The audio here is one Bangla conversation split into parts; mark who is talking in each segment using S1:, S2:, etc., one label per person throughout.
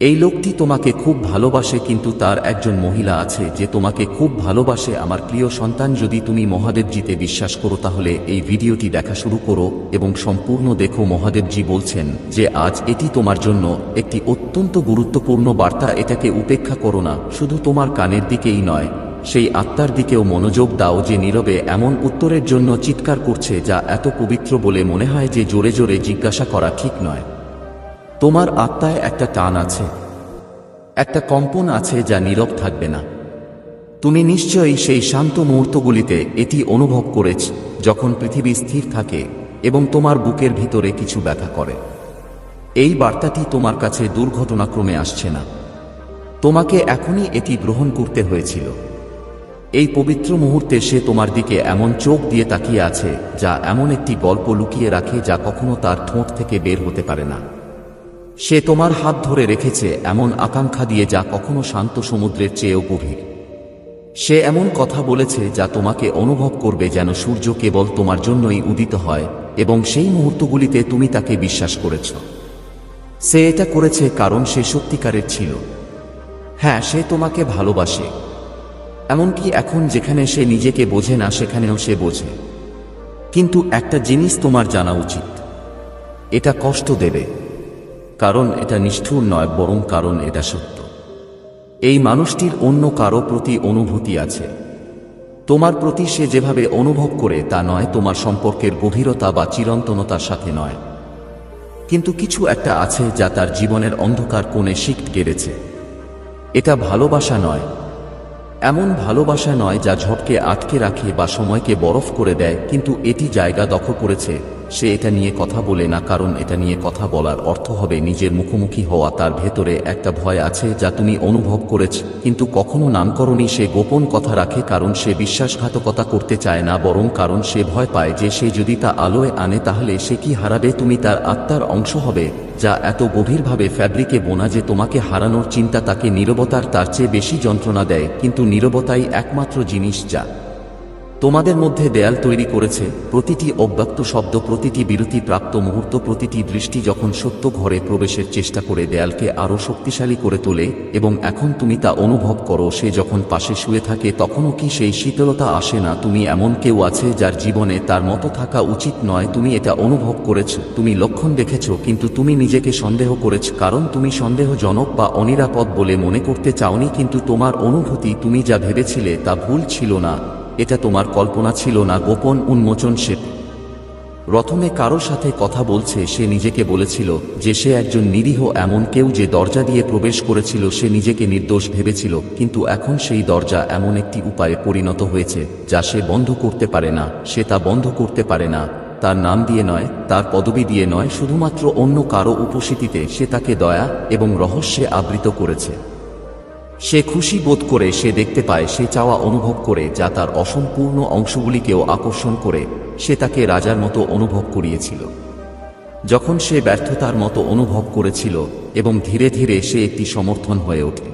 S1: এই লোকটি তোমাকে খুব ভালোবাসে, কিন্তু তার একজন মহিলা আছে যে তোমাকে খুব ভালোবাসে। আমার প্রিয় সন্তান, যদি তুমি মহাদেবজিতে বিশ্বাস করো তাহলে এই ভিডিওটি দেখা শুরু করো এবং সম্পূর্ণ দেখো। মহাদেবজি বলছেন যে আজ এটি তোমার জন্য একটি অত্যন্ত গুরুত্বপূর্ণ বার্তা। এটাকে উপেক্ষা করো না, শুধু তোমার কানের দিকেই নয়, সেই আত্মার দিকেও মনোযোগ দাও যে নীরবে এমন উত্তরের জন্য চিৎকার করছে যা এত পবিত্র বলে মনে হয় যে জোরে জোরে জিজ্ঞাসা করা ঠিক নয়। তোমার আত্মায় একটা টান আছে, একটা কম্পন আছে যা নীরব থাকবে না। তুমি নিশ্চয়ই সেই শান্ত মুহূর্তগুলিতে এটি অনুভব করেছ যখন পৃথিবী স্থির থাকে এবং তোমার বুকের ভিতরে কিছু ব্যথা করে। এই বার্তাটি তোমার কাছে দুর্ঘটনাক্রমে আসছে না, তোমাকে এখনই এটি গ্রহণ করতে হয়েছিল। এই পবিত্র মুহূর্তে সে তোমার দিকে এমন চোখ দিয়ে তাকিয়ে আছে যা এমন একটি গল্প লুকিয়ে রাখে যা কখনো তার ঠোঁট থেকে বের হতে পারে না। সে তোমার হাত ধরে রেখেছে এমন আকাঙ্ক্ষা দিয়ে যা কখনো শান্ত সমুদ্রের চেয়েও গভীর। সে এমন কথা বলেছে যা তোমাকে অনুভব করবে যেন সূর্য কেবল তোমার জন্যই উদিত হয়, এবং সেই মুহূর্তগুলিতে তুমি তাকে বিশ্বাস করেছ। সে এটা করেছে কারণ সে সত্যিকারের ছিল। হ্যাঁ, সে তোমাকে ভালোবাসে, এমনকি এখন যেখানে সে নিজেকে বোঝে না সেখানেও সে বোঝে। কিন্তু একটা জিনিস তোমার জানা উচিত, এটা কষ্ট দেবে, কারণ এটা নিষ্ঠুর নয়, বরং কারণ এটা সত্য। এই মানুষটির অন্য কারো প্রতি অনুভূতি আছে, তোমার প্রতি সে যেভাবে অনুভব করে তা নয়, তোমার সম্পর্কের গভীরতা বা চিরন্তনতার সাথে নয়। কিন্তু কিছু একটা আছে যা তার জীবনের অন্ধকার কোণে শিকট গেড়েছে। এটা ভালোবাসা নয়, এমন ভালোবাসা নয় যা ঝটকে আটকে রাখে বা সময়কে বরফ করে দেয়, কিন্তু এটি জায়গা দখল করেছে। সে এটা নিয়ে কথা বলে না কারণ এটা নিয়ে কথা বলার অর্থ হবে নিজের মুখোমুখি হওয়া। তার ভেতরে একটা ভয় আছে যা তুমি অনুভব করেছ কিন্তু কখনো নাম করনি। সে গোপন কথা রাখে কারণ সে বিশ্বাসঘাতকতা করতে চায় না, বরং কারণ সে ভয় পায় যে সে যদি তা আলোয় আনে তাহলে সে কি হারাবে। তুমি তার আত্মার অংশ হবে যা এত গভীরভাবে ফ্যাব্রিকে বোনা যে তোমাকে হারানোর চিন্তা তাকে নীরবতার তার চেয়ে বেশি যন্ত্রণা দেয়। কিন্তু নীরবতাই একমাত্র জিনিস যা তোমাদের মধ্যে দেয়াল তৈরি করেছে। প্রতিটি অব্যক্ত শব্দ, প্রতিটি বিরতিপ্রাপ্ত মুহূর্ত, প্রতিটি দৃষ্টি যখন সত্য ঘরে প্রবেশের চেষ্টা করে দেয়ালকে আরও শক্তিশালী করে তোলে। এবং এখন তুমি তা অনুভব করো, সে যখন পাশে শুয়ে থাকে তখনও কি সেই শীতলতা আসে না? তুমি এমন কেউ আছে যার জীবনে তার মতো থাকা উচিত নয়। তুমি এটা অনুভব করেছ, তুমি লক্ষণ দেখেছ, কিন্তু তুমি নিজেকে সন্দেহ করেছ কারণ তুমি সন্দেহজনক বা অনিরাপদ বলে মনে করতে চাওনি। কিন্তু তোমার অনুভূতি, তুমি যা ভেবেছিলে তা ভুল ছিল না, এটা তোমার কল্পনা ছিল না, গোপন উন্মোচন। সে প্রথমে কারো সাথে কথা বলছে, সে নিজেকে বলেছিল যে সে একজন নিরীহ, এমন কেউ যে দরজা দিয়ে প্রবেশ করেছিল। সে নিজেকে নির্দোষ ভেবেছিল, কিন্তু এখন সেই দরজা এমন একটি উপায়ে পরিণত হয়েছে যা সে বন্ধ করতে পারে না। সে তা বন্ধ করতে পারে না তার নাম দিয়ে নয়, তার পদবি দিয়ে নয়, শুধুমাত্র অন্য কারো উপস্থিতিতে। সে তাকে দয়া এবং রহস্যে আবৃত করেছে। সে খুশি বোধ করে, সে দেখতে পায়, সে চাওয়া অনুভব করে যা তার অসম্পূর্ণ অংশগুলিকেও আকর্ষণ করে। সে তাকে রাজার মতো অনুভব করিয়েছিল যখন সে ব্যর্থতার মতো অনুভব করেছিল, এবং ধীরে ধীরে সে একটি সমর্থন হয়ে ওঠে।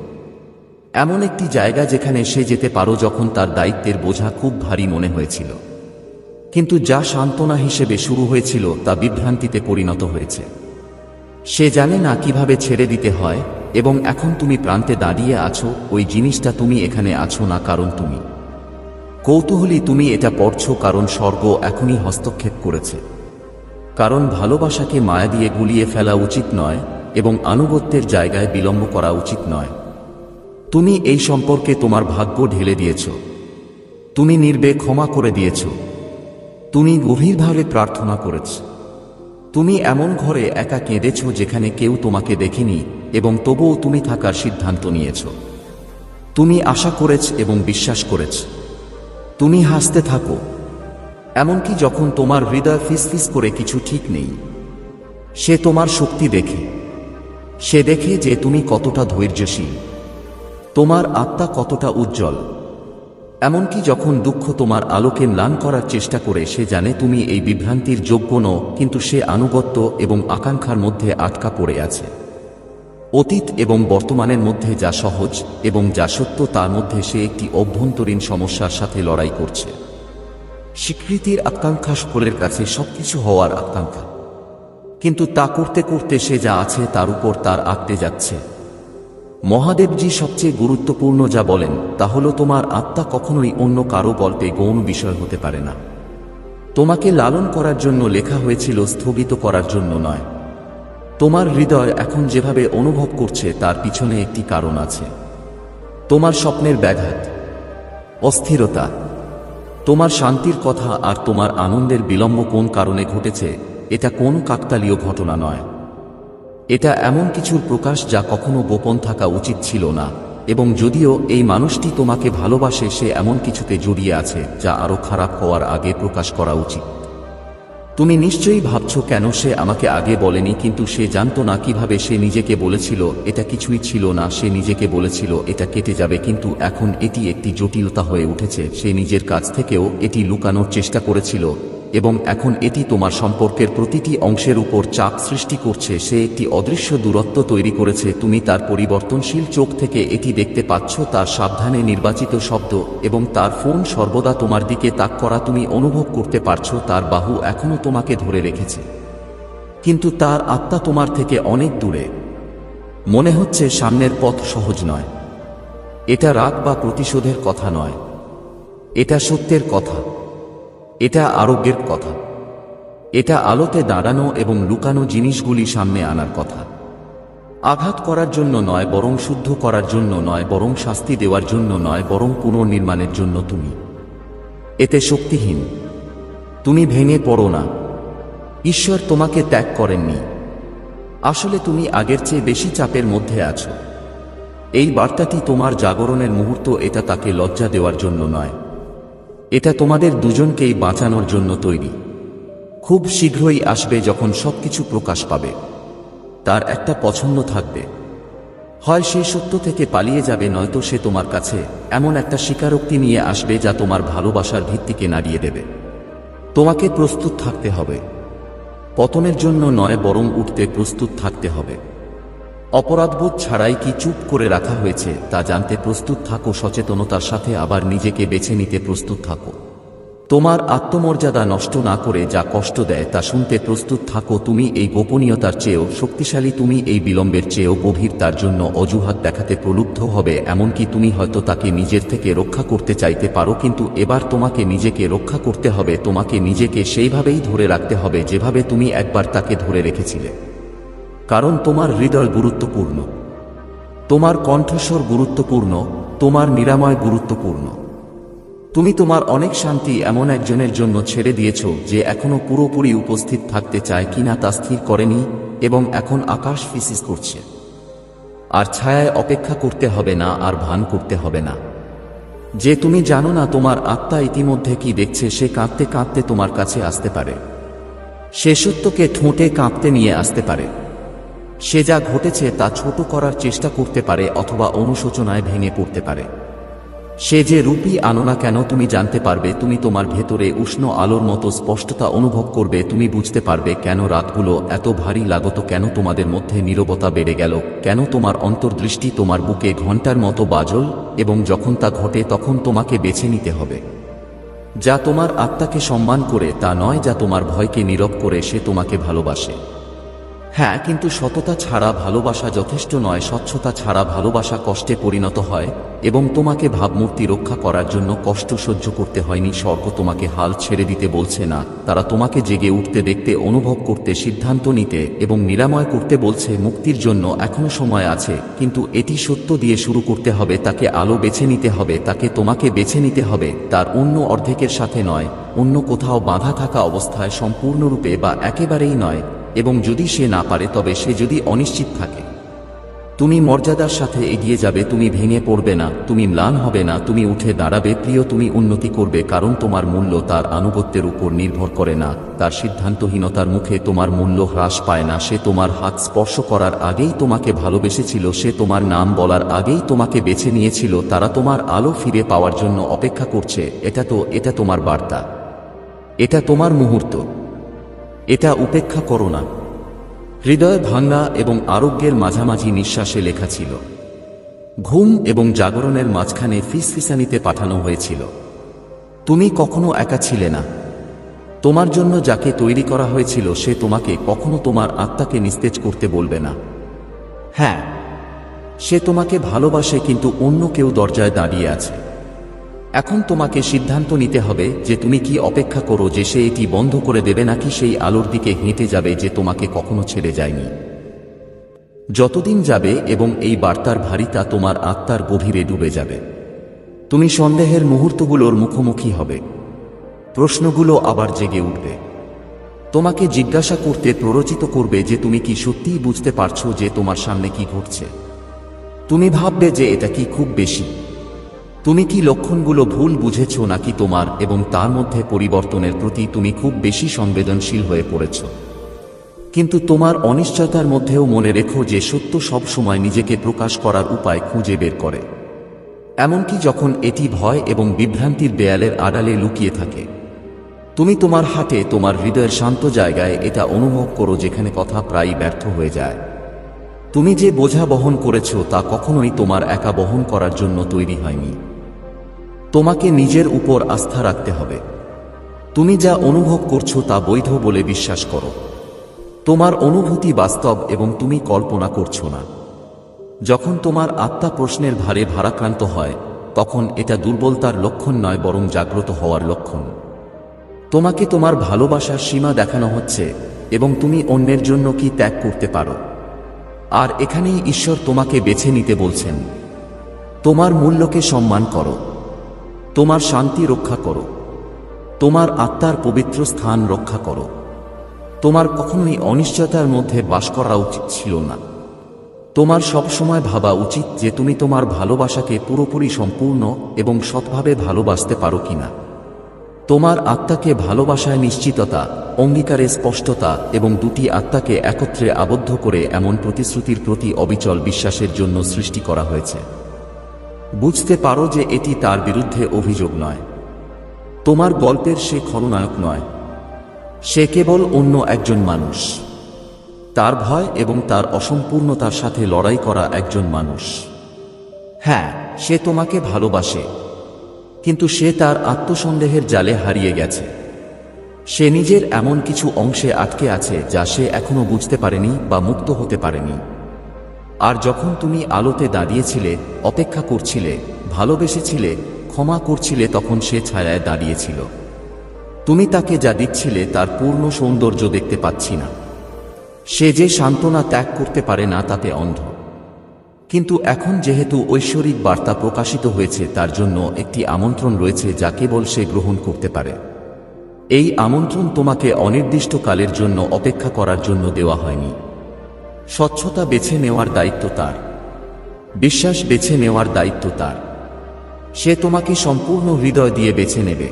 S1: এমন একটি জায়গা যেখানে সে যেতে পারো যখন তার দায়িত্বের বোঝা খুব ভারী মনে হয়েছিল। কিন্তু যা সান্ত্বনা হিসেবে শুরু হয়েছিল তা বিভ্রান্তিতে পরিণত হয়েছে। সে জানে না কিভাবে ছেড়ে দিতে হয়। এবং এখন তুমি প্রান্তে দাঁড়িয়ে আছো, ওই জিনিসটা তুমি এখানে আছো না কারণ তুমি কৌতূহলী, তুমি এটা পড়ছো কারণ স্বর্গ এখনই হস্তক্ষেপ করেছে। কারণ ভালোবাসাকে মায়া দিয়ে গুলিয়ে ফেলা উচিত নয় এবং আনুগত্যের জায়গায় বিলম্ব করা উচিত নয়। তুমি এই সম্পর্কে তোমার ভাগ্য ঢেলে দিয়েছ, তুমি নির্বে ক্ষমা করে দিয়েছ, তুমি গভীরভাবে প্রার্থনা করেছ, তুমি এমন ঘরে একা কেঁদেছ যেখানে কেউ তোমাকে দেখেনি, এবং তবুও তুমি থাকার সিদ্ধান্ত নিয়েছ। তুমি আশা করেছ এবং বিশ্বাস করেছ। তুমি হাসতে থাকো, এমনকি যখন তোমার হৃদয় ফিসফিস করে কিছু ঠিক নেই। সে তোমার শক্তি দেখে, সে দেখে যে তুমি কতটা ধৈর্যশীল, তোমার আত্মা কতটা উজ্জ্বল। এমনকি যখন দুঃখ তোমার আলোকে ম্লান করার চেষ্টা করে, সে জানে তুমি এই বিভ্রান্তির যোগ্য নও। কিন্তু সে আনুগত্য এবং আকাঙ্ক্ষার মধ্যে আটকা পড়ে আছে। অতীত এবং বর্তমানের মধ্যে যা সহজ এবং যা সত্য তার মধ্যে সে একটি অভ্যন্তরীণ সমস্যার সাথে লড়াই করছে। স্বীকৃতির আকাঙ্ক্ষা, সকলের কাছে সবকিছু হওয়ার আকাঙ্ক্ষা। কিন্তু তা করতে করতে সে যা আছে তার উপর তার আটকে যাচ্ছে। মহাদেবজি সবচেয়ে গুরুত্বপূর্ণ যা বলেন তা হল তোমার আত্মা কখনোই অন্য কারো গল্পে গৌণ বিষয় হতে পারে না। তোমাকে লালন করার জন্য লেখা হয়েছিল, স্থগিত করার জন্য নয়। তোমার হৃদয় এখন যেভাবে অনুভব করছে তার পিছনে একটি কারণ আছে। তোমার স্বপ্নের ব্যাঘাত, অস্থিরতা, তোমার শান্তির কথা আর তোমার আনন্দের বিলম্ব কোন কারণে ঘটেছে, এটা কোন কাকতালীয় ঘটনা নয়। এটা এমন কিছুর প্রকাশ যা কখনো গোপন থাকা উচিত ছিল না, এবং যদিও এই মানুষটি তোমাকে ভালোবাসে, সে এমন কিছুতে জড়িয়ে আছে যা আরো খারাপ হওয়ার আগে প্রকাশ করা উচিত। তুমি নিশ্চয়ই ভাবছো কেন সে আমাকে আগে বলেনি, কিন্তু সে জানতো না কিভাবে। সে নিজেকে বলেছিল এটা কিছুই ছিল না, সে নিজেকে বলেছিল এটা কেটে যাবে, কিন্তু এখন এটি একটি জটিলতা হয়ে উঠেছে। সে নিজের কাছ থেকেও এটি লুকানোর চেষ্টা করেছিল, এবং এখন এটি তোমার সম্পর্কের প্রতিটি অংশের উপর চাপ সৃষ্টি করছে। সে একটি অদৃশ্য দূরত্ব তৈরি করেছে। তুমি তার পরিবর্তনশীল চোখ থেকে এটি দেখতে পাচ্ছ, তার সাবধানে নির্বাচিত শব্দ এবং তার ফোন সর্বদা তোমার দিকে তাক করা। তুমি অনুভব করতে পারছো তার বাহু এখনো তোমাকে ধরে রেখেছে, কিন্তু তার আত্মা তোমার থেকে অনেক দূরে। মনে হচ্ছে সামনের পথ সহজ নয়। এটা রাগ বা প্রতিশোধের কথা নয়, এটা সত্যের কথা, এটা আরোগ্যের কথা, এটা আলোতে দাঁড়ানো এবং লুকানো জিনিসগুলি সামনে আনার কথা। আঘাত করার জন্য নয়, বরং শুদ্ধ করার জন্য নয়, বরং শাস্তি দেওয়ার জন্য নয়, বরং পুনর্নির্মাণের জন্য। তুমি এতে শক্তিহীন। তুমি ভেঙে পড়ো না। ঈশ্বর তোমাকে ত্যাগ করেননি। আসলে তুমি আগের চেয়ে বেশি চাপের মধ্যে আছো। এই বার্তাটি তোমার জাগরণের মুহূর্ত। এটা তাকে লজ্জা দেওয়ার জন্য নয়, এটা তোমাদের দুজনকেই বাঁচানোর জন্য তৈরি। খুব শীঘ্রই আসবে যখন সবকিছু প্রকাশ পাবে। তার একটা পছন্দ থাকবে, হয় সে সত্য থেকে পালিয়ে যাবে, নয়তো সে তোমার কাছে এমন একটা স্বীকারোক্তি নিয়ে আসবে যা তোমার ভালোবাসার ভিত্তিকে নাড়িয়ে দেবে। তোমাকে প্রস্তুত থাকতে হবে, পতনের জন্য নয়, বরং উঠতে প্রস্তুত থাকতে হবে। অপরাধবোধ ছাড়াই কি চুপ করে রাখা হয়েছে তা জানতে প্রস্তুত থাকো। সচেতনতার সাথে আবার নিজেকে বেছে নিতে প্রস্তুত থাকো। তোমার আত্মমর্যাদা নষ্ট না করে যা কষ্ট দেয় তা শুনতে প্রস্তুত থাকো। তুমি এই গোপনীয়তার চেয়েও শক্তিশালী, তুমি এই বিলম্বের চেয়েও গভীর। তার জন্য অজুহাত দেখাতে প্রলুব্ধ হবে, এমনকি তুমি হয়তো তাকে নিজের থেকে রক্ষা করতে চাইতে পারো, কিন্তু এবার তোমাকে নিজেকে রক্ষা করতে হবে। তোমাকে নিজেকে সেইভাবেই ধরে রাখতে হবে যেভাবে তুমি একবার তাকে ধরে রেখেছিলে। কারণ তোমার হৃদয় গুরুত্বপূর্ণ, তোমার কণ্ঠস্বর গুরুত্বপূর্ণ, তোমার নিরাময় গুরুত্বপূর্ণ। তুমি তোমার অনেক শান্তি এমন একজনের জন্য ছেড়ে দিয়েছ যে এখনো পুরোপুরি উপস্থিত থাকতে চায় কিনা তা স্থির করেনি, এবং এখন আকাশ ফিসিস করছে। আর ছায়ায় অপেক্ষা করতে হবে না, আর ভান করতে হবে না যে তুমি জানো না তোমার আত্মা ইতিমধ্যে কি দেখছে। সে কাঁদতে কাঁদতে তোমার কাছে আসতে পারে, সে সত্যকে ঠোঁটে কাঁপতে নিয়ে আসতে পারে, সে যা ঘটেছে তা ছোট করার চেষ্টা করতে পারে, অথবা অনুশোচনায় ভেঙে পড়তে পারে। সে যে রূপই আনো না কেন তুমি জানতে পারবে। তুমি তোমার ভেতরে উষ্ণ আলোর মতো স্পষ্টতা অনুভব করবে। তুমি বুঝতে পারবে কেন রাতগুলো এত ভারী লাগত, কেন তোমাদের মধ্যে নীরবতা বেড়ে গেল, কেন তোমার অন্তর্দৃষ্টি তোমার বুকে ঘণ্টার মতো বাজল। এবং যখন তা ঘটে তখন তোমাকে বেছে নিতে হবে যা তোমার আত্মাকে সম্মান করে, তা নয় যা তোমার ভয়কে নীরব করে। সে তোমাকে ভালোবাসে, হ্যাঁ, কিন্তু সততা ছাড়া ভালোবাসা যথেষ্ট নয়। স্বচ্ছতা ছাড়া ভালোবাসা কষ্টে পরিণত হয়, এবং তোমাকে ভাবমূর্তি রক্ষা করার জন্য কষ্ট সহ্য করতে হয়নি। স্বর্গ তোমাকে হাল ছেড়ে দিতে বলছে না, তারা তোমাকে জেগে উঠতে দেখতে, অনুভব করতে, সিদ্ধান্ত নিতে এবং নিরাময় করতে বলছে। মুক্তির জন্য এখনো সময় আছে, কিন্তু এটি সত্য দিয়ে শুরু করতে হবে। তাকে আলো বেছে নিতে হবে, তাকে তোমাকে বেছে নিতে হবে, তার অন্য অর্ধেকের সাথে নয়, অন্য কোথাও বাঁধা থাকা অবস্থায়, সম্পূর্ণরূপে বা একেবারেই নয়। এবং যদি সে না পারে, তবে সে যদি অনিশ্চিত থাকে, তুমি মর্যাদার সাথে এগিয়ে যাবে। তুমি ভেঙে পড়বে না, তুমি ম্লান হবে না, তুমি উঠে দাঁড়াবে। প্রিয়, তুমি উন্নতি করবে, কারণ তোমার মূল্য তার আনুগত্যের উপর নির্ভর করে না। তার সিদ্ধান্তহীনতার মুখে তোমার মূল্য হ্রাস পায় না। সে তোমার হাত স্পর্শ করার আগেই তোমাকে ভালোবেসেছিল, সে তোমার নাম বলার আগেই তোমাকে বেছে নিয়েছিল। তারা তোমার আলো ফিরে পাওয়ার জন্য অপেক্ষা করছে। এটা তোমার বার্তা, এটা তোমার মুহূর্ত, এটা উপেক্ষা করো না। হৃদয় ভাঙা এবং আরোগ্যের মাঝামাঝি নিঃশ্বাসে লেখা ছিল। ঘুম এবং জাগরণের মাঝখানে ফিসফিসানিতে পাঠানো হয়েছিল। তুমি কখনো একা ছিলে না। তোমার জন্য যাকে তৈরি করা হয়েছিল সে তোমাকে কখনো তোমার আত্মাকে নিস্তেজ করতে বলবে না। হ্যাঁ, সে তোমাকে ভালোবাসে, কিন্তু অন্য কেউ দরজায় দাঁড়িয়ে আছে। এখন তোমাকে সিদ্ধান্ত নিতে হবে যে তুমি কি অপেক্ষা করো যে সে এটি বন্ধ করে দেবে, নাকি সেই আলোর দিকে হেঁটে যাবে যে তোমাকে কখনো ছেড়ে যায়নি। যতদিন যাবে এবং এই বার্তার ভারিতা তোমার আত্মার গভীরে ডুবে যাবে, তুমি সন্দেহের মুহূর্তগুলোর মুখোমুখি হবে। প্রশ্নগুলো আবার জেগে উঠবে, তোমাকে জিজ্ঞাসা করতে প্ররোচিত করবে যে তুমি কি সত্যিই বুঝতে পারছো যে তোমার সামনে কি ঘটছে। তুমি ভাববে যে এটা কি খুব বেশি। তুমি কি লক্ষণগুলো ভুল বুঝেছ, নাকি তোমার এবং তার মধ্যে পরিবর্তনের প্রতি তুমি খুব বেশি সংবেদনশীল হয়ে পড়েছ। কিন্তু তোমার অনিশ্চয়তার মধ্যেও মনে রেখো যে সত্য সব সময় নিজেকে প্রকাশ করার উপায় খুঁজে বের করে, এমনকি যখন এটি ভয় এবং বিভ্রান্তির দেয়ালের আড়ালে লুকিয়ে থাকে। তুমি তোমার হাতে, তোমার হৃদয়ের শান্ত জায়গায় এটা অনুভব করো যেখানে কথা প্রায়ই ব্যর্থ হয়ে যায়। তুমি যে বোঝা বহন করেছ তা কখনোই তোমার একা বহন করার জন্য তৈরি হয়নি। তোমাকে নিজের উপর আস্থা রাখতে হবে। তুমি যা অনুভব করছো তা বৈধ বলে বিশ্বাস করো। তোমার অনুভূতি বাস্তব এবং তুমি কল্পনা করছো না। যখন তোমার আত্মা প্রশ্নের ভারে ভারাক্রান্ত হয়, তখন এটা দুর্বলতার লক্ষণ নয়, বরং জাগ্রত হওয়ার লক্ষণ। তোমাকে তোমার ভালোবাসার সীমা দেখানো হচ্ছে এবং তুমি অন্যের জন্য কি ত্যাগ করতে পারো। আর এখানেই ঈশ্বর তোমাকে বেছে নিতে বলছেন। তোমার মূল্যকে সম্মান করো, তোমার শান্তি রক্ষা করো, তোমার আত্মার পবিত্র স্থান রক্ষা করো। তোমার কখনোই অনিশ্চয়তার মধ্যে বাস করা উচিত ছিল না। তোমার সবসময় ভাবা উচিত যে তুমি তোমার ভালোবাসাকে পুরোপুরি সম্পূর্ণ এবং সৎভাবে ভালোবাসতে পারো কিনা। তোমার আত্মাকে ভালোবাসায় নিশ্চিততা, অঙ্গীকারে স্পষ্টতা এবং দুটি আত্মাকে একত্রে আবদ্ধ করে এমন প্রতিশ্রুতির প্রতি অবিচল বিশ্বাসের জন্য সৃষ্টি করা হয়েছে। বুঝতে পারো যে এটি তার বিরুদ্ধে অভিযোগ নয়। তোমার গল্পের সে খলনায়ক নয়। সে কেবল অন্য একজন মানুষ, তার ভয় এবং তার অসম্পূর্ণতার সাথে লড়াই করা একজন মানুষ। হ্যাঁ, সে তোমাকে ভালোবাসে, কিন্তু সে তার আত্মসন্দেহের জালে হারিয়ে গেছে। সে নিজের এমন কিছু অংশে আটকে আছে যা সে এখনো বুঝতে পারেনি বা মুক্ত হতে পারেনি। আর যখন তুমি আলোতে দাঁড়িয়েছিলে, অপেক্ষা করছিলে, ভালোবেসেছিলে, ক্ষমা করছিলে, তখন সে ছায়ায় দাঁড়িয়েছিল। তুমি তাকে যা দিচ্ছিলে তার পূর্ণ সৌন্দর্য দেখতে পাচ্ছি না। সে যে সান্ত্বনা ত্যাগ করতে পারে না তাতে অন্ধ। কিন্তু এখন যেহেতু ঐশ্বরিক বার্তা প্রকাশিত হয়েছে, তার জন্য একটি আমন্ত্রণ রয়েছে যা কেবল সে গ্রহণ করতে পারে। এই আমন্ত্রণ তোমাকে অনির্দিষ্টকালের জন্য অপেক্ষা করার জন্য দেওয়া হয়নি। স্বচ্ছতা বেছে নেওয়ার দায়িত্ব তার। বিশ্বাস বেছে নেওয়ার দায়িত্ব তার। সে তোমাকে সম্পূর্ণ হৃদয় দিয়ে বেছে নেবে।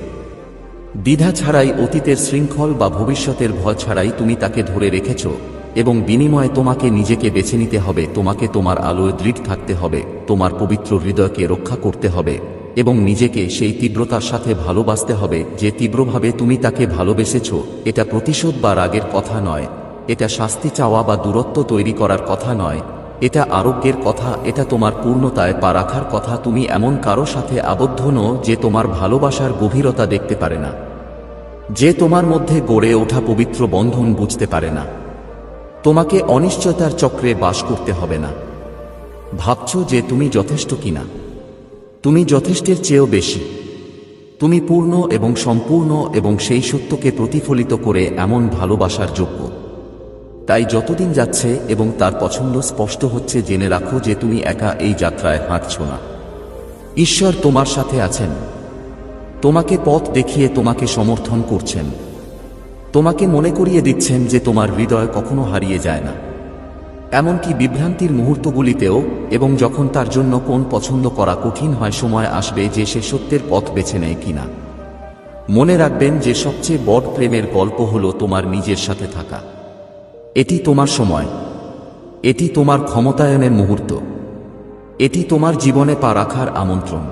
S1: দ্বিধা ছাড়াই, অতীতের শৃঙ্খল বা ভবিষ্যতের ভয় ছাড়াই তুমি তাকে ধরে রেখেছ, এবং বিনিময়ে তোমাকে নিজেকে বেছে নিতে হবে। তোমাকে তোমার আলোয় দৃঢ় থাকতে হবে, তোমার পবিত্র হৃদয়কে রক্ষা করতে হবে এবং নিজেকে সেই তীব্রতার সাথে ভালোবাসতে হবে যে তীব্রভাবে তুমি তাকে ভালোবেসেছ। এটা প্রতিশোধ বা রাগের কথা নয়, এটা শাস্তি চাওয়া বা দূরত্ব তৈরি করার কথা নয়, এটা আরোগ্যের কথা, এটা তোমার পূর্ণতায় পা রাখার কথা। তুমি এমন কারো সাথে আবদ্ধ নও যে তোমার ভালোবাসার গভীরতা দেখতে পারে না, যে তোমার মধ্যে গড়ে ওঠা পবিত্র বন্ধন বুঝতে পারে না। তোমাকে অনিশ্চয়তার চক্রে বাস করতে হবে না। ভাবছ যে তুমি যথেষ্ট কিনা। তুমি যথেষ্টের চেয়েও বেশি। তুমি পূর্ণ এবং সম্পূর্ণ এবং সেই সত্যকে প্রতিফলিত করে এমন ভালোবাসার যোগ্য। তাই যতদিন যাচ্ছে এবং তার পছন্দ স্পষ্ট হচ্ছে, জেনে রাখো যে তুমি একা এই যাত্রায় হাঁটছ না। ঈশ্বর তোমার সাথে আছেন, তোমাকে পথ দেখিয়ে তোমাকে সমর্থন করছেন, তোমাকে মনে করিয়ে দিচ্ছেন যে তোমার হৃদয় কখনো হারিয়ে যায় না, এমনকি বিভ্রান্তির মুহূর্তগুলিতেও। এবং যখন তার জন্য কোন পছন্দ করা কঠিন হয়, সময় আসবে যে সে সত্যের পথ বেছে নেয় কিনা। মনে রাখবেন যে সবচেয়ে বড় প্রেমের গল্প হলো তোমার নিজের সাথে থাকা। এটি তোমার সময়, এটি তোমার ক্ষমতায়নের মুহূর্ত, এটি তোমার জীবনে পা রাখার আমন্ত্রণ।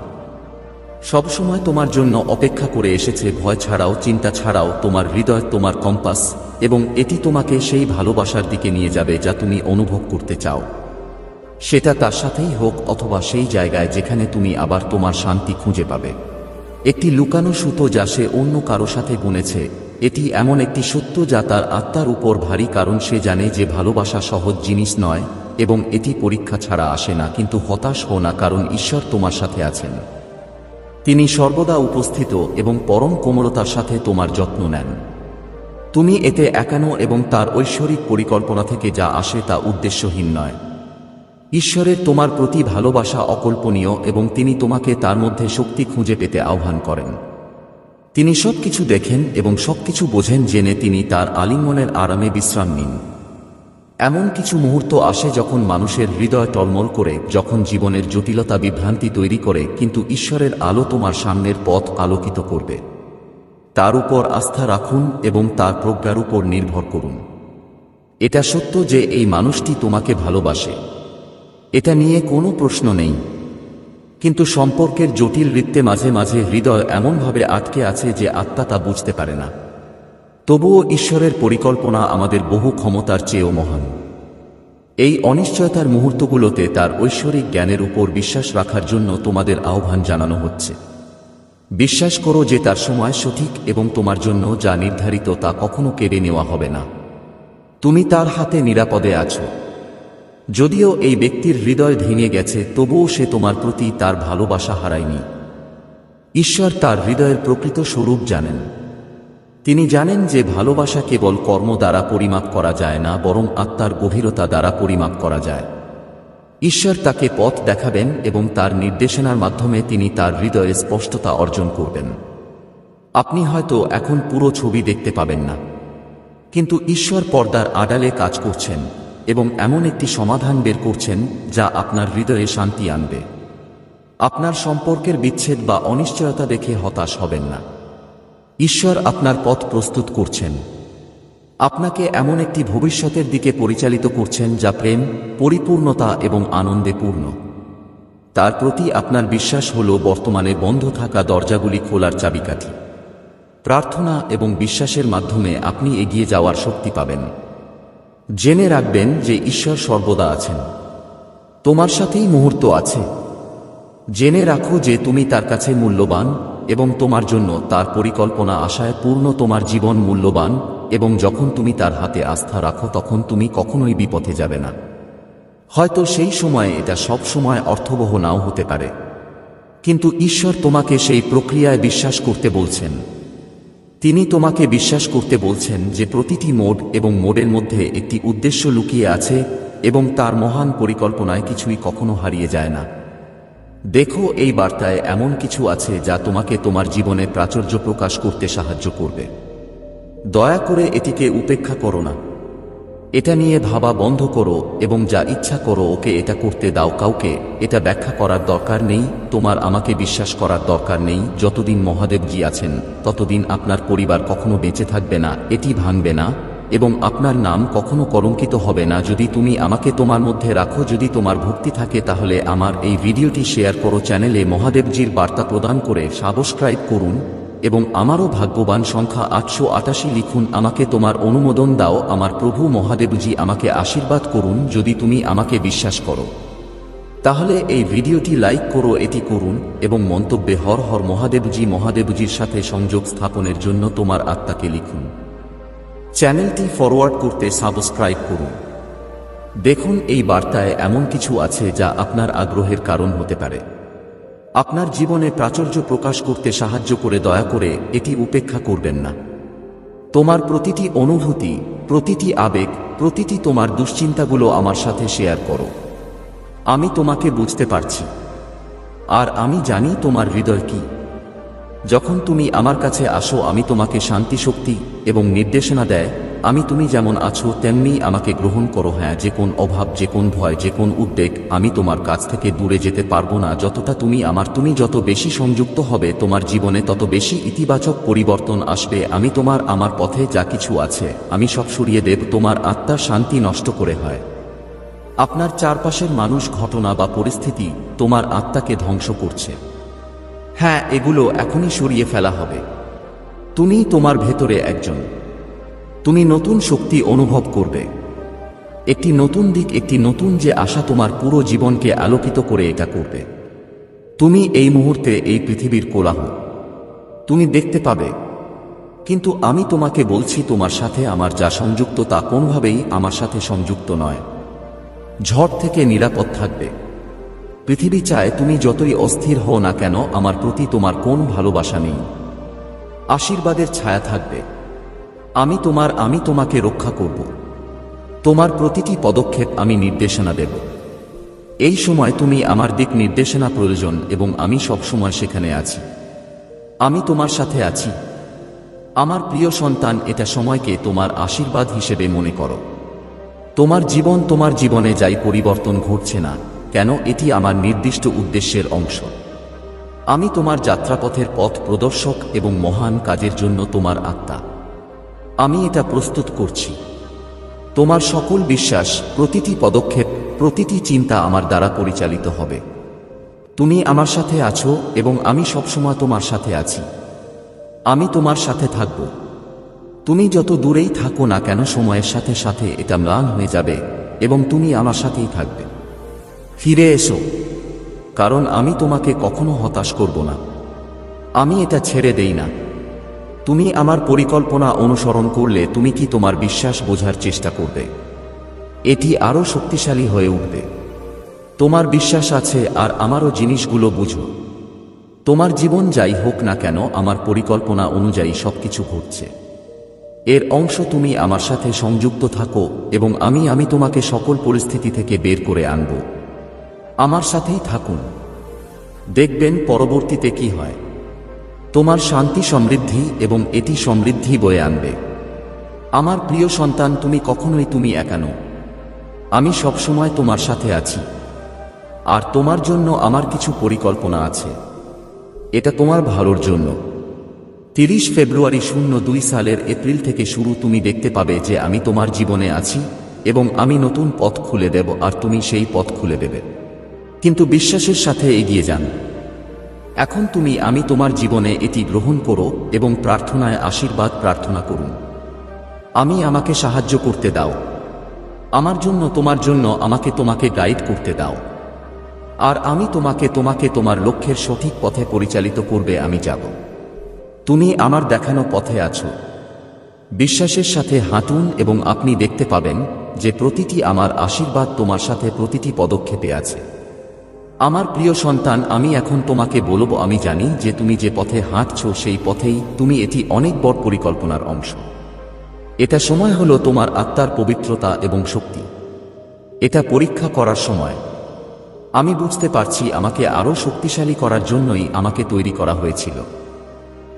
S1: সবসময় তোমার জন্য অপেক্ষা করে এসেছে, ভয় ছাড়াও, চিন্তা ছাড়াও। তোমার হৃদয় তোমার কম্পাস, এবং এটি তোমাকে সেই ভালোবাসার দিকে নিয়ে যাবে যা তুমি অনুভব করতে চাও। সেটা তার সাথেই হোক অথবা সেই জায়গায় যেখানে তুমি আবার তোমার শান্তি খুঁজে পাবে। একটি লুকানো সুতো যা সে অন্য কারো সাথে বুনেছে। এটি এমন একটি সত্য যা তার আত্মার উপর ভারী, কারণ সে জানে যে ভালোবাসা সহজ জিনিস নয়, এবং এটি পরীক্ষা ছাড়া আসে না, কিন্তু হতাশ হও না, কারণ ঈশ্বর তোমার সাথে আছেন। তিনি সর্বদা উপস্থিত এবং পরম কোমলতার সাথে তোমার যত্ন নেন। তুমি এতে একানো এবং তার ঐশ্বরিক পরিকল্পনা থেকে যা আসে তা উদ্দেশ্যহীন নয়। ঈশ্বরের তোমার প্রতি ভালোবাসা অকল্পনীয় এবং তিনি তোমাকে তার মধ্যে শক্তি খুঁজে পেতে আহ্বান করেন। তিনি সবকিছু দেখেন এবং সবকিছু বোঝেন জেনে তিনি তার আলিঙ্গনের আরামে বিশ্রাম নিন। এমন কিছু মুহূর্ত আসে যখন মানুষের হৃদয় টলমল করে, যখন জীবনের জটিলতা বিভ্রান্তি তৈরি করে, কিন্তু ঈশ্বরের আলো তোমার সামনের পথ আলোকিত করবে। তার উপর আস্থা রাখুন এবং তার প্রজ্ঞার উপর নির্ভর করুন। এটা সত্য যে এই মানুষটি তোমাকে ভালোবাসে, এটা নিয়ে কোনো প্রশ্ন নেই। কিন্তু সম্পর্কের জটিল বৃত্তে মাঝে মাঝে হৃদয় এমনভাবে আটকে আছে যে আত্মা তা বুঝতে পারে না। তবুও ঈশ্বরের পরিকল্পনা আমাদের বহু ক্ষমতার চেয়েও মহান। এই অনিশ্চয়তার মুহূর্তগুলোতে তার ঐশ্বরিক জ্ঞানের উপর বিশ্বাস রাখার জন্য তোমাদের আহ্বান জানানো হচ্ছে। বিশ্বাস করো যে তার সময় সঠিক এবং তোমার জন্য যা নির্ধারিত তা কখনো কেড়ে নেওয়া হবে না। তুমি তার হাতে নিরাপদে আছো। যদিও এই ব্যক্তির হৃদয় ভেঙে গেছে, তবুও সে তোমার প্রতি তার ভালোবাসা হারায়নি। ঈশ্বর তার হৃদয়ের প্রকৃত স্বরূপ জানেন। তিনি জানেন যে ভালোবাসা কেবল কর্ম দ্বারা পরিমাপ করা যায় না, বরং আত্মার গভীরতা দ্বারা পরিমাপ করা যায়। ঈশ্বর তাকে পথ দেখাবেন এবং তার নির্দেশনার মাধ্যমে তিনি তার হৃদয়ে স্পষ্টতা অর্জন করবেন। আপনি হয়তো এখন পুরো ছবি দেখতে পাবেন না, কিন্তু ঈশ্বর পর্দার আড়ালে কাজ করছেন এবং এমন একটি সমাধান বের করছেন যা আপনার হৃদয়ে শান্তি আনবে। আপনার সম্পর্কের বিচ্ছেদ বা অনিশ্চয়তা দেখে হতাশ হবেন না। ঈশ্বর আপনার পথ প্রস্তুত করছেন। আপনাকে এমন একটি ভবিষ্যতের দিকে পরিচালিত করছেন যা প্রেম, পরিপূর্ণতা এবং আনন্দে পূর্ণ। তার প্রতি আপনার বিশ্বাস হল বর্তমানে বন্ধ থাকা দরজাগুলি খোলার চাবিকাঠি। প্রার্থনা এবং বিশ্বাসের মাধ্যমে আপনি এগিয়ে যাওয়ার শক্তি পাবেন। জেনে রাখবেন যে ঈশ্বর সর্বদা আছেন। তোমার সাথেই মুহূর্ত আছে। জেনে রাখো যে তুমি তার কাছে মূল্যবান এবং তোমার জন্য তার পরিকল্পনা আশায় পূর্ণ। তোমার জীবন মূল্যবান এবং যখন তুমি তার হাতে আস্থা রাখো তখন তুমি কখনোই বিপথে যাবে না। হয়তো সেই সময়ে এটা সব সময় অর্থবহ নাও হতে পারে, কিন্তু ঈশ্বর তোমাকে সেই প্রক্রিয়ায় বিশ্বাস করতে বলছেন। তিনি তোমাকে বিশ্বাস করতে বলছেন যে প্রতিটি মোড এবং মোডের মধ্যে একটি উদ্দেশ্য লুকিয়ে আছে এবং তার মহান পরিকল্পনায় কিছুই কখনো হারিয়ে যায় না। দেখো, এই বার্তায় এমন কিছু আছে যা তোমাকে তোমার জীবনে প্রাচুর্য প্রকাশ করতে সাহায্য করবে। দয়া করে এটিকে উপেক্ষা করো না। এটা নিয়ে ভাবা বন্ধ করো এবং যা ইচ্ছা করো ওকে এটা করতে দাও। কাউকে এটা ব্যাখ্যা করার দরকার নেই। তোমার আমাকে বিশ্বাস করার দরকার নেই। যতদিন মহাদেবজি আছেন ততদিন আপনার পরিবার কখনো বেঁচে থাকবে না, এটি ভাঙবে না এবং আপনার নাম কখনো কলঙ্কিত হবে না যদি তুমি আমাকে তোমার মধ্যে রাখো। যদি তোমার ভক্তি থাকে তাহলে আমার এই ভিডিওটি শেয়ার করো, চ্যানেলে মহাদেবজির বার্তা প্রদান করে সাবস্ক্রাইব করুন এবং আমারও ভাগ্যবান সংখ্যা 888 লিখুন। আমাকে তোমার অনুমোদন দাও। আমার প্রভু মহাদেবজি আমাকে আশীর্বাদ করুন। যদি তুমি আমাকে বিশ্বাস করো তাহলে এই ভিডিওটি লাইক করো, এটি করুন এবং মন্তব্যে হর হর মহাদেবজি মহাদেবজির সাথে সংযোগ স্থাপনের জন্য তোমার আত্মাকে লিখুন। চ্যানেলটি ফরওয়ার্ড করতে সাবস্ক্রাইব করুন। দেখুন, এই বার্তায় এমন কিছু আছে যা আপনার আগ্রহের কারণ হতে পারে। আপনার জীবনে প্রাচুর্য প্রকাশ করতে সাহায্য করে। দয়া করে এটি উপেক্ষা করবেন না। তোমার প্রতিটি অনুভূতি, প্রতিটি আবেগ, প্রতিটি তোমার দুশ্চিন্তাগুলো আমার সাথে শেয়ার করো। আমি তোমাকে বুঝতে পারছি আর আমি জানি তোমার হৃদয় কি। যখন তুমি আমার কাছে আসো আমি তোমাকে শান্তি, শক্তি এবং নির্দেশনা দেয়। আমি তুমি যেমন আছো তেমনি আমাকে গ্রহণ করো। হ্যাঁ, যে কোন অভাব, যে কোন ভয়, যে কোন উদ্বেগ, আমি তোমার কাছ থেকে দূরে যেতে পারবো না যতটা তুমি আমার। তুমি যত বেশি সংযুক্ত হবে তোমার জীবনে তত বেশি ইতিবাচক পরিবর্তন আসবে। আমি তোমার আমার পথে যা কিছু আছে আমি সব সরিয়ে দেব। তোমার আত্মার শান্তি নষ্ট করে হয় আপনার চারপাশের মানুষ, ঘটনা বা পরিস্থিতি তোমার আত্মাকে ধ্বংস করছে। হ্যাঁ, এগুলো এখনই সরিয়ে ফেলা হবে। তুমি তোমার ভেতরে একজন। তুমি নতুন শক্তি অনুভব করবে, একটি নতুন দিক, একটি নতুন যে আশা তোমার পুরো জীবনকে আলোকিত করে এটা করবে। তুমি এই মুহূর্তে এই পৃথিবীর কোলাহল তুমি দেখতে পাবে, কিন্তু আমি তোমাকে বলছি তোমার সাথে আমার যা সংযুক্ত তা কোনোভাবেই আমার সাথে সংযুক্ত নয়। ঝড় থেকে নিরাপদ থাকবে। পৃথিবী চায় তুমি যতই অস্থির হও না কেন, আমার প্রতি তোমার কোনো ভালোবাসা নেই। আশীর্বাদের ছায়া থাকবে। আমি তোমাকে রক্ষা করব। তোমার প্রতিটি পদক্ষেপ আমি নির্দেশনা দেব। এই সময় তুমি আমার দিক নির্দেশনা প্রয়োজন এবং আমি সবসময় সেখানে আছি। আমি তোমার সাথে আছি। আমার প্রিয় সন্তান, এটা সময়কে তোমার আশীর্বাদ হিসেবে মনে করো। তোমার জীবনে যাই পরিবর্তন ঘটছে না কেন, এটি আমার নির্দিষ্ট উদ্দেশ্যের অংশ। আমি তোমার যাত্রাপথের পথ প্রদর্শক এবং মহান কাজের জন্য তোমার আত্মা। আমি এটা প্রস্তুত করছি। তোমার সকল বিশ্বাস, প্রতিটি পদক্ষেপ, প্রতিটি চিন্তা আমার দ্বারা পরিচালিত হবে। তুমি আমার সাথে আছো এবং আমি সবসময় তোমার সাথে আছি। আমি তোমার সাথে থাকব। তুমি যত দূরেই থাকো না কেন, সময়ের সাথে সাথে এটা ম্লান হয়ে যাবে এবং তুমি আমার সাথেই থাকবে। ফিরে এসো, কারণ আমি তোমাকে কখনো হতাশ করব না। আমি এটা ছেড়ে দেই না। তুমি আমার পরিকল্পনা অনুসরণ করলে তুমি কি তোমার বিশ্বাস বোঝার চেষ্টা করবে? এটি আরও শক্তিশালী হয়ে উঠবে। তোমার বিশ্বাস আছে আর আমারও জিনিসগুলো বুঝো। তোমার জীবন যাই হোক না কেন, আমার পরিকল্পনা অনুযায়ী সবকিছু ঘটছে। এর অংশ তুমি আমার সাথে সংযুক্ত থাকো এবং আমি তোমাকে সকল পরিস্থিতি থেকে বের করে আনব। আমার সাথেই থাকুন, দেখবেন পরবর্তীতে কি হয়। তোমার শান্তি সমৃদ্ধি এবং এটি সমৃদ্ধি বয়ে আনবে। আমার প্রিয় সন্তান, তুমি একা নও। আমি সবসময় তোমার সাথে আছি। আর তোমার জন্য আমার কিছু পরিকল্পনা আছে। এটা তোমার ভালোর জন্য। 30 ফেব্রুয়ারি 02 সালের এপ্রিল থেকে শুরু, তুমি দেখতে পাবে যে আমি তোমার জীবনে আছি এবং আমি নতুন পথ খুলে দেব আর তুমি সেই পথ খুলে দেবে। কিন্তু বিশ্বাসের সাথে এগিয়ে যান। এখন আমি তোমার জীবনে এটি গ্রহণ করো এবং প্রার্থনায় আশীর্বাদ প্রার্থনা করুন। আমাকে সাহায্য করতে দাও। আমার জন্য, তোমার জন্য আমাকে তোমাকে গাইড করতে দাও। আর আমি তোমাকে তোমার লক্ষ্যের সঠিক পথে পরিচালিত করবে। আমি যাব। তুমি আমার দেখানো পথে আছো। বিশ্বাসের সাথে হাঁটুন এবং আপনি দেখতে পাবেন যে প্রতিটি আমার আশীর্বাদ তোমার সাথে প্রতিটি পদক্ষেপে আছে। আমার প্রিয় সন্তান, আমি এখন তোমাকে বলবো, আমি জানি যে তুমি যে পথে হাঁটছো সেই পথেই এটি অনেক বড় পরিকল্পনার অংশ। এটা সময় হলো তোমার আত্মার পবিত্রতা এবং শক্তি। এটা পরীক্ষা করার সময়। আমি বুঝতে পারছি আমাকে আরও শক্তিশালী করার জন্যই আমাকে তৈরি করা হয়েছিল।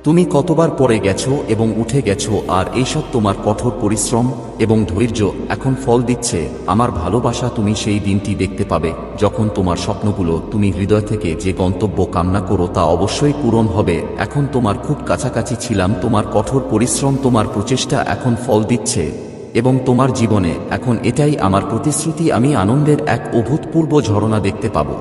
S1: তুমি কতবার পড়ে গেছো এবং উঠে গেছো, আর এইসব তোমার কঠোর পরিশ্রম এবং ধৈর্য এখন ফল দিচ্ছে। আমার ভালোবাসা, তুমি সেই দিনটি দেখতে পাবে যখন তোমার স্বপ্নগুলো, তুমি হৃদয় থেকে যে গন্তব্য কামনা করো তা অবশ্যই পূরণ হবে। এখন তোমার খুব কাছাকাছি ছিলাম। তোমার কঠোর পরিশ্রম, তোমার প্রচেষ্টা এখন ফল দিচ্ছে এবং তোমার জীবনে এখন এটাই আমার প্রতিশ্রুতি, আমি আনন্দের এক অভূতপূর্ব ঝরনা দেখতে পাবো।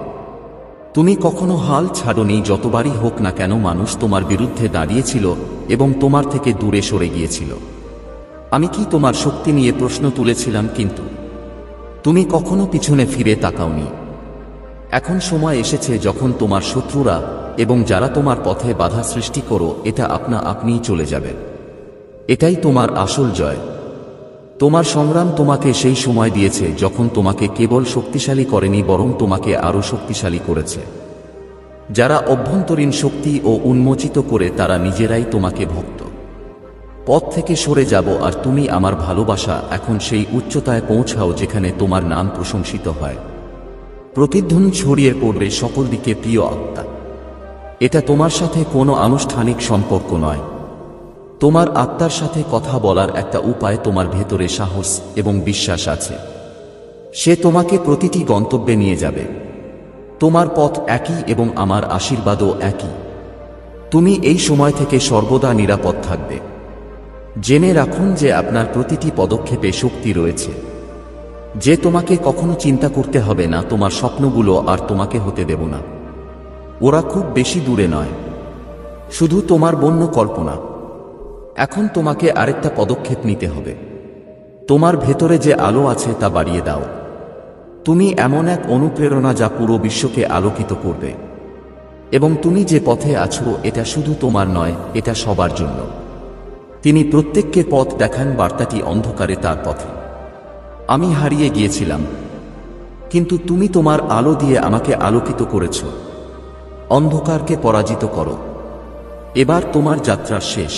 S1: তুমি কখনো হাল ছাড়োনি। যতবারই হোক না কেন মানুষ তোমার বিরুদ্ধে দাঁড়িয়েছিল এবং তোমার থেকে দূরে সরে গিয়েছিল, আমি কি তোমার শক্তি নিয়ে প্রশ্ন তুলেছিলাম, কিন্তু তুমি কখনো পিছনে ফিরে তাকাওনি। এখন সময় এসেছে যখন তোমার শত্রুরা এবং যারা তোমার পথে বাধা সৃষ্টি করো, এটা আপনিই চলে যাবে। এটাই তোমার আসল জয়। তোমার সংগ্রাম তোমাকে সেই সময় দিয়েছে যখন তোমাকে কেবল শক্তিশালী করেনি, বরং তোমাকে আরও শক্তিশালী করেছে। যারা অভ্যন্তরীণ শক্তি ও উন্মোচিত করে, তারা নিজেরাই তোমাকে ভক্ত। পথ থেকে সরে যাব আর তুমি আমার ভালোবাসা এখন সেই উচ্চতায় পৌঁছাও যেখানে তোমার নাম প্রশংসিত হয়। প্রতিধ্বনি ছড়িয়ে পড়বে সকল দিকে। প্রিয় আত্মা, এটা তোমার সাথে কোনো আনুষ্ঠানিক সম্পর্ক নয়। তোমার আত্মার সাথে কথা বলার একটা উপায়। তোমার ভেতরে সাহস এবং বিশ্বাস আছে। সে তোমাকে প্রতিটি গন্তব্যে নিয়ে যাবে। তোমার পথ একই এবং আমার আশীর্বাদও একই। তুমি এই সময় থেকে সর্বদা নিরাপদ থাকবে। জেনে রাখুন যে আপনার প্রতিটি পদক্ষেপে শক্তি রয়েছে, যে তোমাকে কখনো চিন্তা করতে হবে না। তোমার স্বপ্নগুলো আর তোমাকে হতে দেব না। ওরা খুব বেশি দূরে নয়, শুধু তোমার বন্য কল্পনা। এখন তোমাকে আরেকটা পদক্ষেপ নিতে হবে। তোমার ভেতরে যে আলো আছে তা বাড়িয়ে দাও। তুমি এমন এক অনুপ্রেরণা যা পুরো বিশ্বকে আলোকিত করবে। এবং তুমি যে পথে আছো এটা শুধু তোমার নয়, এটা সবার জন্য। তিনি প্রত্যেককে পথ দেখান। বার্তাটি অন্ধকারে তার পথে। আমি হারিয়ে গিয়েছিলাম, কিন্তু তুমি তোমার আলো দিয়ে আমাকে আলোকিত করেছ। অন্ধকারকে পরাজিত করো। এবার তোমার যাত্রা শেষ।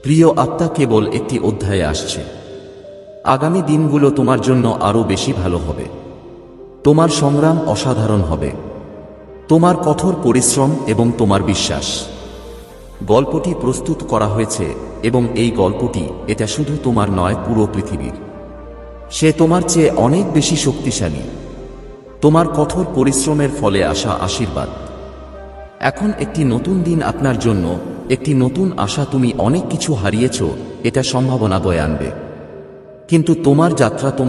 S1: প্রিয় আত্মা, কেবল একটি অধ্যায়ে আসছে। আগামী দিনগুলো তোমার জন্য আরও বেশি ভালো হবে। তোমার সংগ্রাম অসাধারণ হবে। তোমার কঠোর পরিশ্রম এবং তোমার বিশ্বাস। গল্পটি প্রস্তুত করা হয়েছে এবং এই গল্পটি এটা শুধু তোমার নয়, পুরো পৃথিবীর। সে তোমার চেয়ে অনেক বেশি শক্তিশালী। তোমার কঠোর পরিশ্রমের ফলে আসা আশীর্বাদ। এখন একটি নতুন দিন আপনার জন্য, একটি নতুন আশা। তুমি অনেক কিছু হারিয়েছ, এটা সম্ভাবনা বয়ে আনবে। কিন্তু তোমার যাত্রা তোমার